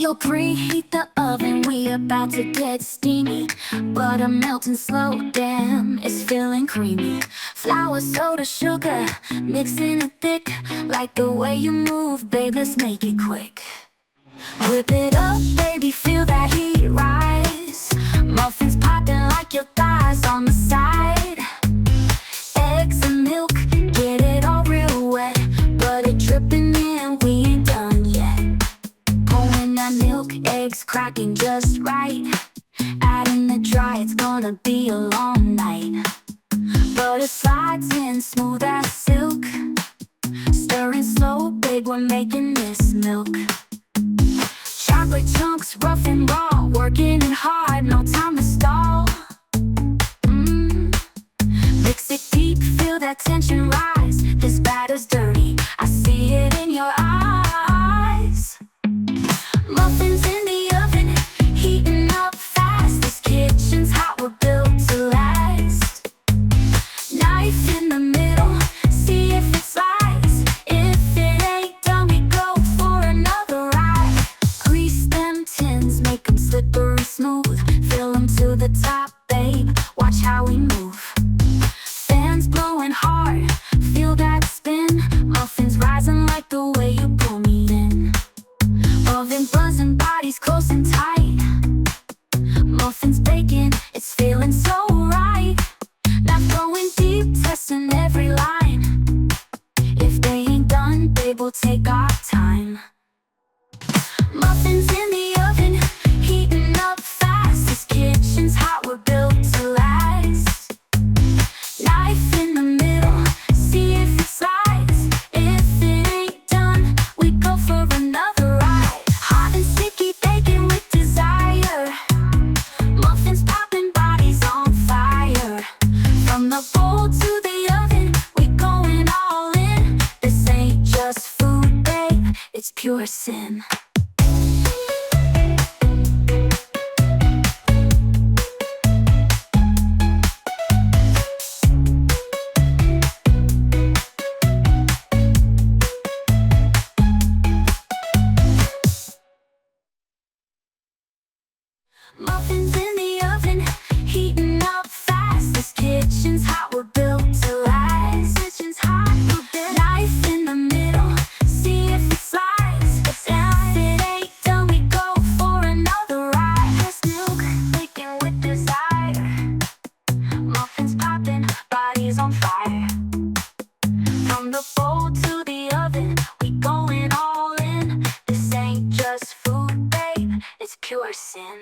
You'll preheat the oven, we about to get steamy. Butter melting slow, damn, it's feeling creamy. Flour, soda, sugar, mixing it thick. Like the way you move, babe, let's make it quick. Whip it up, baby, feel that heat rise. Muffins popping like your thighs on the side. Eggs and milk, get it all real wet. Butter dripping in, we ain't done yet. Pouring that milk, eggs cracking just right. Adding the dry, it's gonna be a long night. Butter slides in smooth as silk. Stirring slow, babe, we're making this milk. Chocolate chunks, rough and raw, working it hard, no time to stall. Mix it deep, feel that tension rise. This batter's dirty, I see it in your eyes. Muffins in the oven, heating up fast. This kitchen's hot, we're built to last. Knife in the middle, see if it slides. If it ain't done, we go for another ride. Grease them tins, make them slippery smooth. Fill them to the top, babe, watch how we move. Fans blowing hard, feel that spin. Muffins rising like the way you pull me in. Oven buzzing, bodies close and tight. Muffins baking, it's feeling so right. Now going deep, testing every line. If they ain't done, babe, we'll take our time. Muffins in the oven, heating up fast. This kitchen's hot, we're built to last. Knife in the middle, see if it slides. If it ain't done, we go for another ride. Hot and sticky, baking with desire. Muffins popping, bodies on fire. From the bowl to the oven, we going all in. This ain't just food, babe, it's pure sin. Muffins in the oven, heating up fast. This kitchen's hot, we're built to last. Kitchen's hot, we're built. Knife in the middle, see if it slides. If it ain't done, we go for another ride. This milk, baking with desire. Muffins popping, bodies on fire. From the bowl to the oven, we going all in. This ain't just food, babe, it's pure sin.